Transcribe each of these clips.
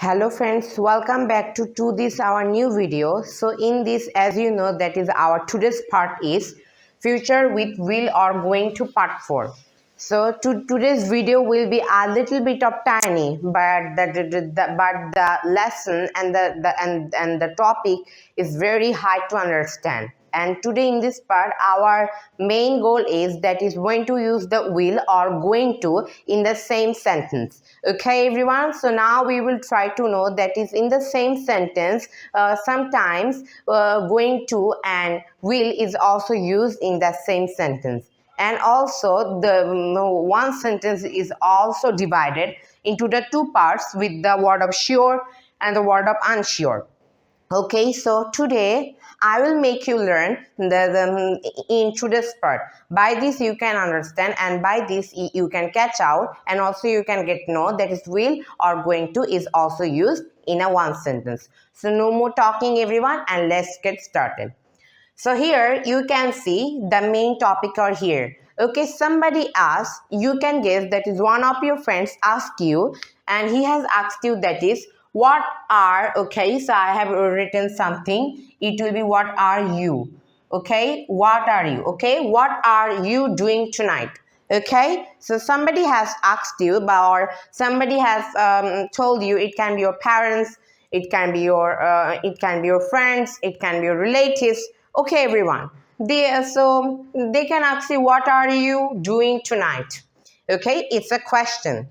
Hello friends, welcome back to this our new video. So in this, as you know, that is our today's part is future with will or going to part 4. So today's video will be a little bit of tiny, but the lesson and the topic is very hard to understand. And today in this part, our main goal is that is going to use the will or going to in the same sentence. Okay, everyone. So now we will try to know that is in the same sentence. Sometimes going to and will is also used in the same sentence. And also the one sentence is also divided into the two parts with the word of sure and the word of unsure. Okay, so today I will make you learn into this part. By this you can understand, and by this you can catch out, and also you can get know that is will or going to is also used in a one sentence. So no more talking, everyone, and let's get started. So here you can see the main topic are here. Okay, somebody asked, you can guess that is one of your friends asked you, and he has asked you that is what are, okay, so I have written something. It will be what are you? Okay, what are you? Okay, what are you doing tonight? Okay, so somebody has asked you, or somebody has told you. It can be your parents, it can be your friends, it can be your relatives. Okay, everyone. So they can ask you, what are you doing tonight? Okay, it's a question.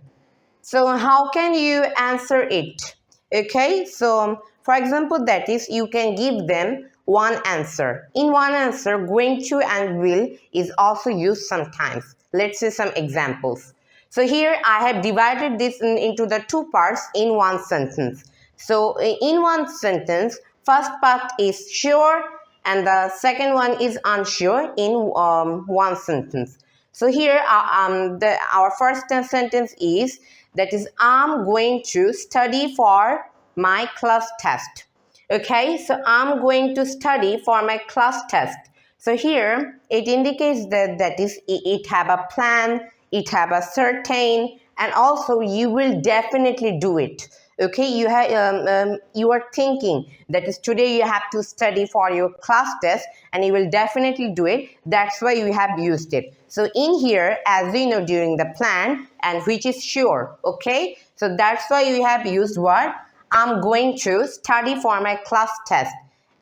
So how can you answer it? Okay, so for example, that is you can give them one answer. In one answer, going to and will is also used sometimes. Let's see some examples. So here I have divided this into the two parts in one sentence. So in one sentence, first part is sure and the second one is unsure in one sentence. So here our first sentence is that is I'm going to study for my class test. Okay, so I'm going to study for my class test. So here it indicates that is it have a plan, it have a certain, and also you will definitely do it. Okay, you are thinking that is today you have to study for your class test and you will definitely do it. That's why you have used it. So in here, as we know, during the plan and which is sure. Okay, so that's why you have used what I'm going to study for my class test,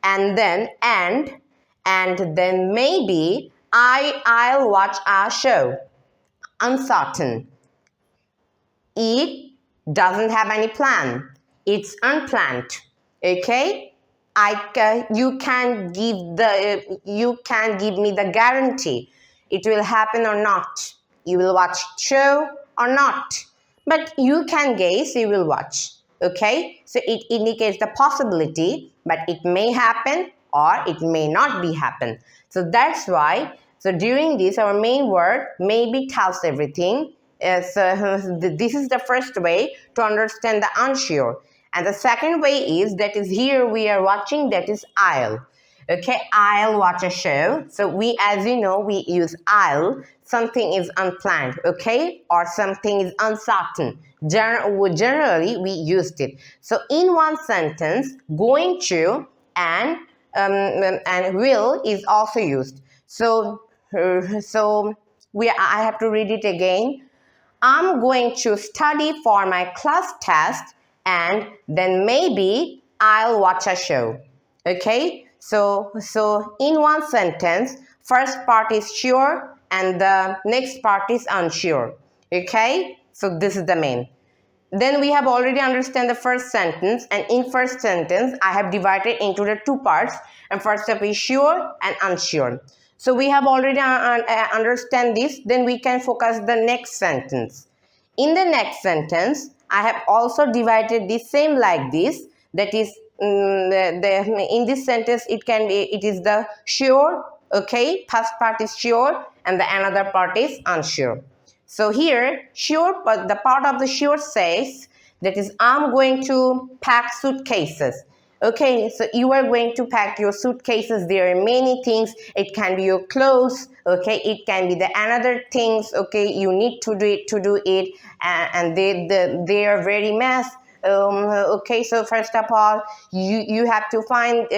and then maybe I'll watch a show. Uncertain. It doesn't have any plan. It's unplanned. Okay, you can give me the guarantee it will happen or not. You will watch show or not, but you can guess you will watch. Okay, so it indicates the possibility, but it may happen or it may not be happen. So that's why, so during this our main word maybe tells everything. So this is the first way to understand the unsure, and the second way is that is here we are watching, that is I'll. Okay, I'll watch a show. So we, as you know, we use I'll. Something is unplanned, okay, or something is uncertain. Generally, we used it. So in one sentence, going to and will is also used. So I have to read it again. I'm going to study for my class test and then maybe I'll watch a show. Okay, so in one sentence, first part is sure and the next part is unsure. Okay, so this is the main. Then we have already understand the first sentence, and in first sentence I have divided into the two parts, and first up is sure and unsure. So we have already understand this. Then we can focus the next sentence. In the next sentence I have also divided the same like this, that is in this sentence it is the sure. Okay, first part is sure and the another part is unsure. So here sure, but the part of the sure says that is I'm going to pack suitcases. Okay, so you are going to pack your suitcases. There are many things. It can be your clothes. Okay, it can be the another things. Okay, you need to do it and they are very mess. Okay, so first of all, you have to find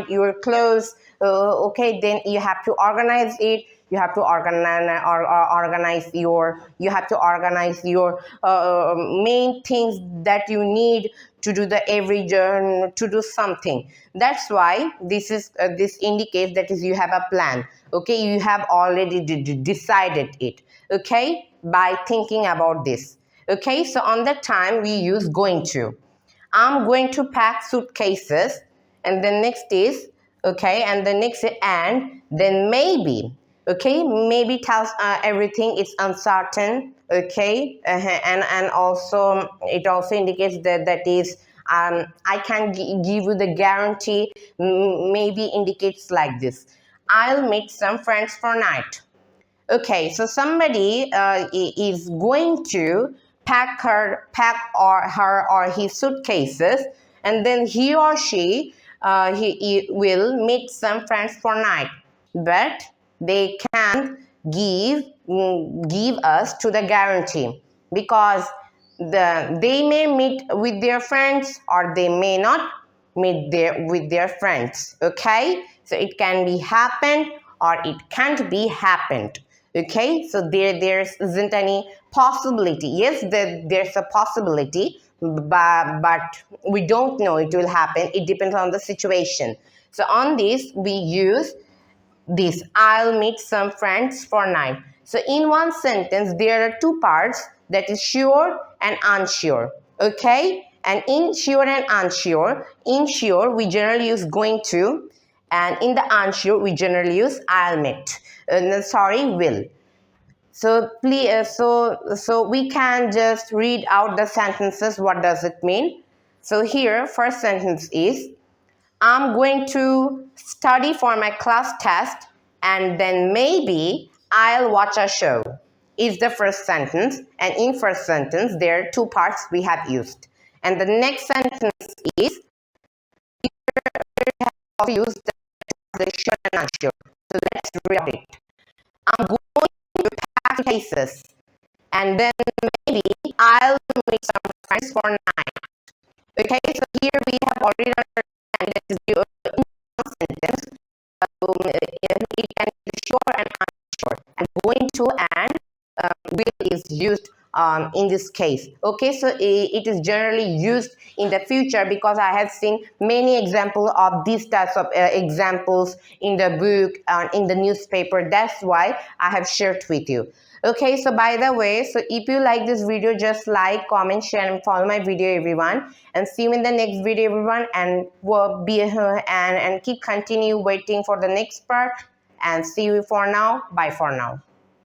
your clothes. Okay, then you have to organize it. You have to organize your main things that you need to do the to do something. That's why this indicates that is you have a plan. Okay, you have already decided it. Okay, by thinking about this. Okay, so on that time we use going to. I'm going to pack suitcases, and the next is, okay, and the next is, and then maybe. Okay, maybe tells everything is uncertain. Okay, and also it also indicates that is I can give you the guarantee. Maybe indicates like this: I'll meet some friends for night. Okay, so somebody is going to pack her or his suitcases, and then he or she he will meet some friends for night, but they can't give us to the guarantee because they may meet with their friends or they may not meet with their friends. Okay, so it can be happened or it can't be happened. Okay, so there isn't any possibility. Yes, there's a possibility, but we don't know it will happen. It depends on the situation. So on this we use this: I'll meet some friends for night. So in one sentence there are two parts, that is sure and unsure. Okay, and in sure and unsure, in sure we generally use going to, and in the unsure we generally use I'll meet. Will. So please, so we can just read out the sentences. What does it mean? So here, first sentence is: I'm going to study for my class test, and then maybe I'll watch a show. Is the first sentence, and in first sentence there are two parts we have used. And the next sentence is also used the sure and unsure. So let's read it. I'm going to pack cases, and then maybe I'll meet some friends for night. Okay, so here we have already understand that is your sentence. It can be sure and unsure, and going to and will is used in this case. Okay, so it is generally used in the future because I have seen many examples of these types of examples in the book and in the newspaper. That's why I have shared with you. Okay, so by the way, so if you like this video, just like, comment, share, and follow my video, everyone. And see you in the next video, everyone. And we'll be here and continue waiting for the next part. And see you for now. Bye for now.